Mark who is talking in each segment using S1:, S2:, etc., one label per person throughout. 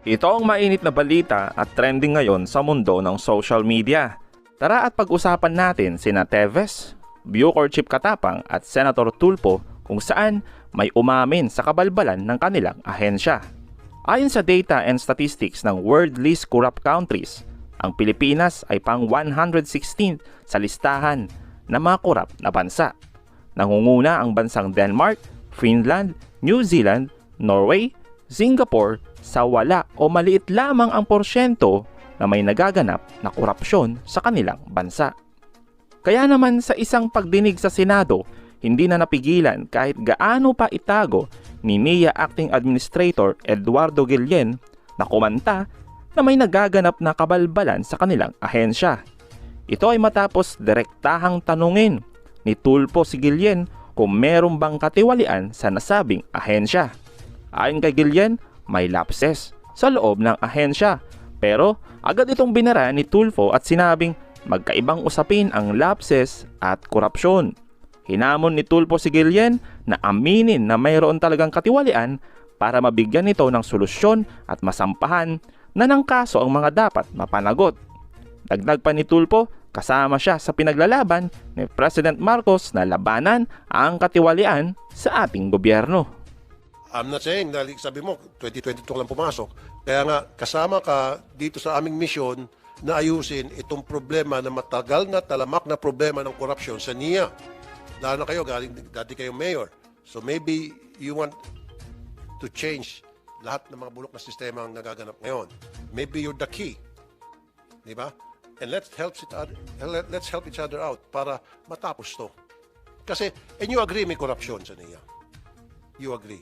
S1: Ito ang mainit na balita at trending ngayon sa mundo ng social media. Tara at pag-usapan natin sina Teves, Bucor Chief Katapang at Senator Tulfo kung saan may umamin sa kabalbalan ng kanilang ahensya. Ayon sa data and statistics ng World Least Corrupt Countries, ang Pilipinas ay pang 116 sa listahan ng mga korap na bansa. Nangunguna ang bansang Denmark, Finland, New Zealand, Norway, Singapore sa wala o maliit lamang ang porsyento na may nagaganap na korupsyon sa kanilang bansa. Kaya naman sa isang pagdinig sa Senado, hindi na napigilan kahit gaano pa itago ni NIA Acting Administrator Eduardo Guillen na kumanta na may nagaganap na kabalbalan sa kanilang ahensya. Ito ay matapos direktahang tanungin ni Tulfo si Guillen kung meron bang katiwalian sa nasabing ahensya. Ayon kay Guillen, may lapses sa loob ng ahensya, pero agad itong binara ni Tulfo at sinabing magkaibang usapin ang lapses at korupsyon. Hinamon ni Tulfo si Guillen na aminin na mayroon talagang katiwalian para mabigyan nito ng solusyon at masampahan na ng kaso ang mga dapat mapanagot. Dagdag pa ni Tulfo, kasama siya sa pinaglalaban ni President Marcos na labanan ang katiwalian sa ating gobyerno.
S2: I'm not saying, dahil sabi mo, 2022 lang pumasok. Kaya nga, kasama ka dito sa aming misyon na ayusin itong problema na matagal na talamak na problema ng korupsyon sa NIA. Dahil na kayo, dati kayong mayor. So maybe you want to change lahat ng mga bulok na sistema ang nagaganap ngayon. Maybe you're the key. Di ba? And let's help each other out para matapos to. Kasi, and you agree may korupsyon sa NIA. You agree.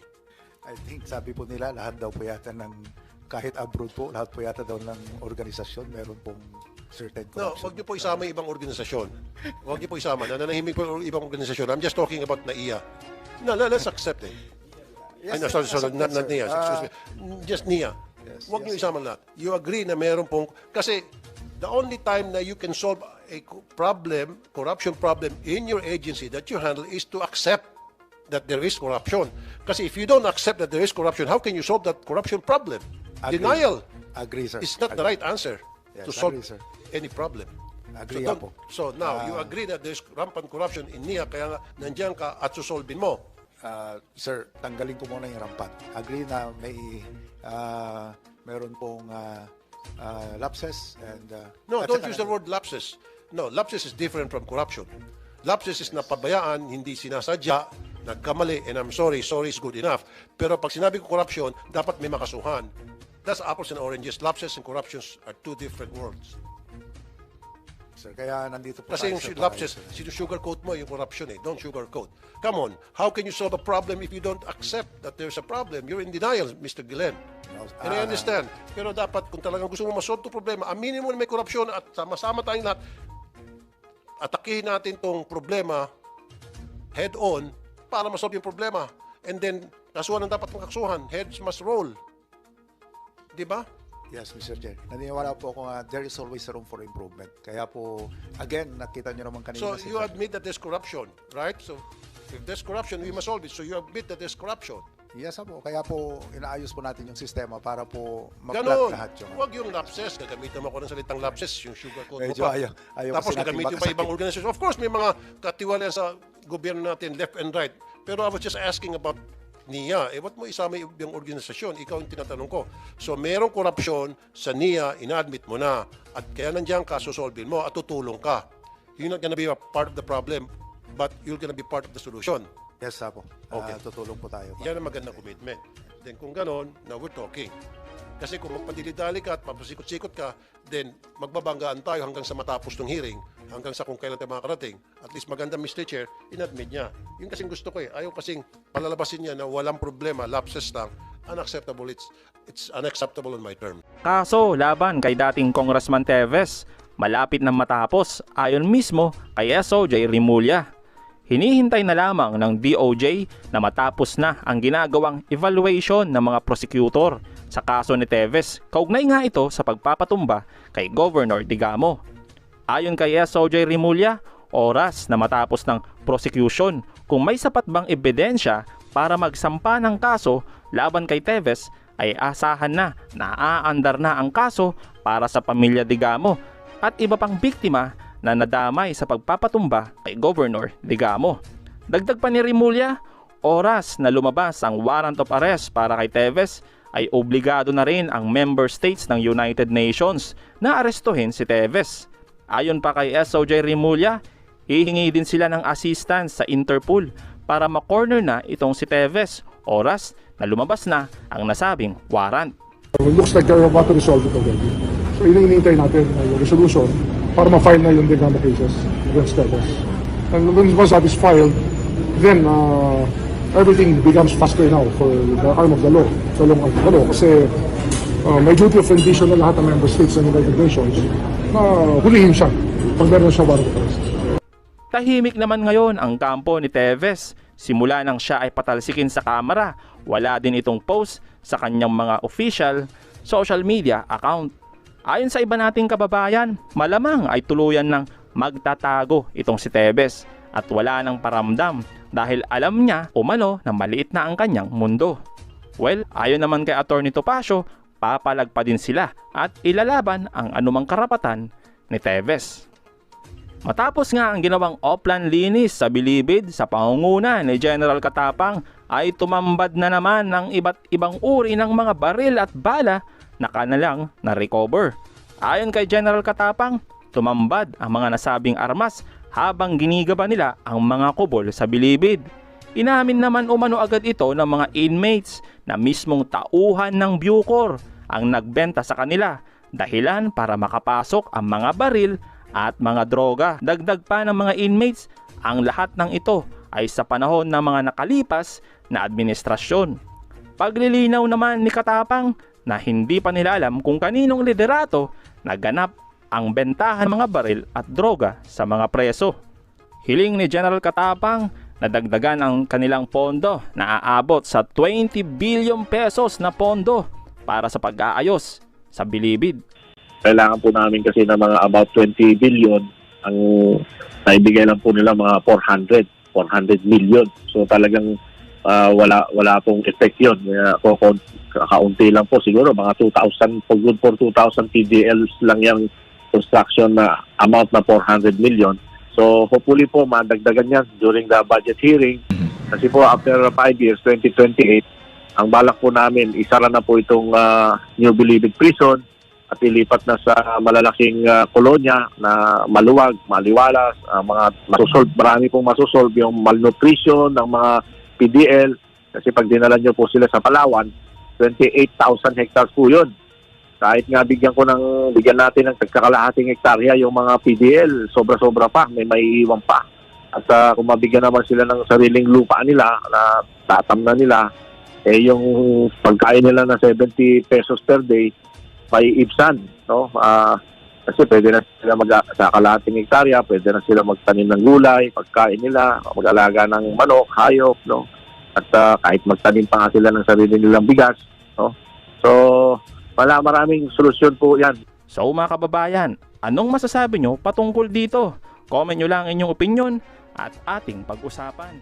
S3: I think sabi po nila lahat daw po yata ng kahit abroad po, lahat po yata daw ng organisasyon meron pong certain corruption.
S2: No, wag niyo po isama ibang organisasyon. Wag niyo po isama. Nananahimik po ibang organisasyon. I'm just talking about NIA. No, let's accept it.
S3: Yes,
S2: no, sorry, not NIA. Excuse me. Just NIA.
S3: Yes,
S2: Wag niyo isama lahat. You agree na meron pong kasi the only time na you can solve a problem, corruption problem in your agency that you handle is to accept that there is corruption. Kasi if you don't accept that there is corruption, how can you solve that corruption problem?
S3: Agree.
S2: Denial
S3: Agree, sir.
S2: is not the right answer
S3: Yes,
S2: to solve
S3: agree, sir.
S2: any problem.
S3: Agree
S2: so,
S3: ako.
S2: so now, you agree that there's rampant corruption in NIA, kaya nga nandiyan ka at susolvin mo.
S3: Sir, tanggalin ko muna yung rampant. Agree na may meron pong lapses and
S2: No,
S3: at
S2: don't
S3: saka-
S2: use the word lapses. No, lapses is different from corruption. Lapses is napabayaan, hindi sinasadya, nagkamali, and I'm sorry is good enough. Pero pag sinabi ko corruption, dapat may makasuhan. That's apples and oranges. Lapses and corruptions are two different worlds.
S3: Sir, kaya nandito po
S2: Kasi
S3: tayo
S2: yung
S3: sa
S2: lapses,
S3: tayo, sir.
S2: sugarcoat mo yung corruption eh. Don't sugarcoat. Come on, how can you solve a problem if you don't accept that there's a problem? You're in denial, Mr. Guillen.
S3: No,
S2: And I understand. Pero dapat, kung talagang gusto mo masolve itong problema, aminin mo na may korupsyon at sama-sama tayong lahat, atakihin natin tong problema head-on para masolve yung problema. And then, kasuhan ang dapat mong kakasuhan. Heads must roll. Di ba?
S3: Yes, Mr. Chair. Naniniwala po ako nga there is always room for improvement. Kaya po, again, nakita nyo naman kanina.
S2: So, you admit that there's corruption, right? So, if there's corruption, we must solve it. So, you admit that there's corruption.
S3: Yes, po. Kaya po, inaayos po natin yung sistema para po
S2: Ganon.
S3: ma-flat lahat yung...
S2: Huwag yung lapses. Gagamitan mo ako ng salitang lapses, yung sugarcoat mo
S3: Medyo
S2: pa.
S3: ayaw
S2: Tapos
S3: kasi natin
S2: gagamitin pa
S3: makasakit.
S2: ibang organisasyon. Of course, may mga katiwalian sa gobyerno natin, left and right. Pero I was just asking about NIA. Ba't mo isama yung organisasyon? Ikaw yung tinatanong ko. So, merong korupsyon sa NIA, ina-admit mo na. At kaya nandiyan ka, susolvin mo at tutulong ka. You're not gonna be a part of the problem, but you're gonna be part of the solution.
S3: Yes, po.
S2: Okay.
S3: Tutulong po tayo.
S2: Yan ang magandang commitment. Then kung ganon, now we're talking. Kasi kung magpadili-dali ka at papasikot-sikot ka, then magbabanggaan tayo hanggang sa matapos ng hearing, hanggang sa kung kailan tayo makakarating. At least maganda, Mr. Chair, in-admit niya. Yung kasing gusto ko eh. Ayaw kasing palalabasin niya na walang problema, lapses lang. Unacceptable. It's unacceptable on my term.
S1: Kaso laban kay dating Congressman Teves, malapit na matapos ayon mismo kay SOJ Rimulya. Hinihintay na lamang ng DOJ na matapos na ang ginagawang evaluation ng mga prosecutor sa kaso ni Teves. Kaugnay nga ito sa pagpapatumba kay Governor Digamo. Ayon kay SOJ Rimulya, oras na matapos ng prosecution kung may sapat bang ebidensya para magsampa ng kaso laban kay Teves ay asahan na naaandar na ang kaso para sa pamilya Digamo at iba pang biktima na nadamay sa pagpapatumba kay Governor Digamo. Dagdag pa ni Remulla, oras na lumabas ang warrant of arrest para kay Teves ay obligado na rin ang member states ng United Nations na arestuhin si Teves. Ayon pa kay SOJ Remulla, hihingi din sila ng assistance sa Interpol para ma-corner na itong si Teves oras na lumabas na ang nasabing warrant.
S4: It looks like they're about to resolve it already. So hinihintay natin yung resolution para ma-file na yung Digamo cases against Teves. And once that is filed, then everything becomes faster now for the arm of the law. Sa long arm of the law. Kasi may duty of rendition na lahat ng member states ng United Nations na hulihin siya pag meron siya warrant of arrest.
S1: Tahimik naman ngayon ang kampo ni Teves. Simula nang siya ay patalsikin sa kamera, wala din itong post sa kanyang mga official social media account. Ayon sa iba nating kababayan, malamang ay tuluyan ng magtatago itong si Teves at wala nang paramdam dahil alam niya umano na maliit na ang kanyang mundo. Well, ayon naman kay Atty. Topacio, papalag pa din sila at ilalaban ang anumang karapatan ni Teves. Matapos nga ang ginawang offline linis sa Bilibid sa pangunguna ni General Katapang ay tumambad na naman ng iba't ibang uri ng mga baril at bala na kanilang na-recover. Ayon kay General Katapang, tumambad ang mga nasabing armas habang ginigaba nila ang mga kubol sa Bilibid. Inamin naman umano agad ito ng mga inmates na mismong tauhan ng Bucor ang nagbenta sa kanila, dahilan para makapasok ang mga baril at mga droga. Dagdag pa ng mga inmates, ang lahat ng ito ay sa panahon ng mga nakalipas na administrasyon. Paglilinaw naman ni Katapang na hindi pa nila alam kung kaninong liderato naganap ang bentahan mga baril at droga sa mga preso. Hiling ni General Katapang na dagdagan ang kanilang pondo na aabot sa 20 billion pesos na pondo para sa pag-aayos sa Bilibid.
S5: Kailangan po namin kasi ng mga about 20 billion. Ang naibigay lang po nila mga 400 million. So talagang wala pong effect yun. Kaunti lang po siguro, mga 2,000, good for 2,000 TDLs lang yung construction na amount na 400 million. So hopefully po madagdagan yan during the budget hearing. Kasi po after 5 years, 2028, ang balak po namin, isara na po itong New Bilibid Prison at ilipat na sa malalaking kolonya na maluwag, maliwalas, mga masusolve, marami pong masusolve yung malnutrition ng mga PDL. Kasi pag dinala nyo po sila sa Palawan, 28,000 hectares po yun. Kahit nga bigyan natin ng kalahating hektarya yung mga PDL, sobra-sobra pa, may maiiwan pa. At kung mabigyan naman sila ng sariling lupa nila, na tatamnan nila, yung pagkain nila na 70 pesos per day, may ibsan, no? Kasi pwede na sila sa kalahating hektarya, pwede na sila magtanim ng gulay, pagkain nila, mag-alaga ng manok, hayop, no? At kahit magtanim pa nga sila ng sarili nilang bigas, no? So, maraming solusyon po yan.
S1: So mga kababayan, anong masasabi nyo patungkol dito? Comment nyo lang inyong opinion at ating pag-usapan.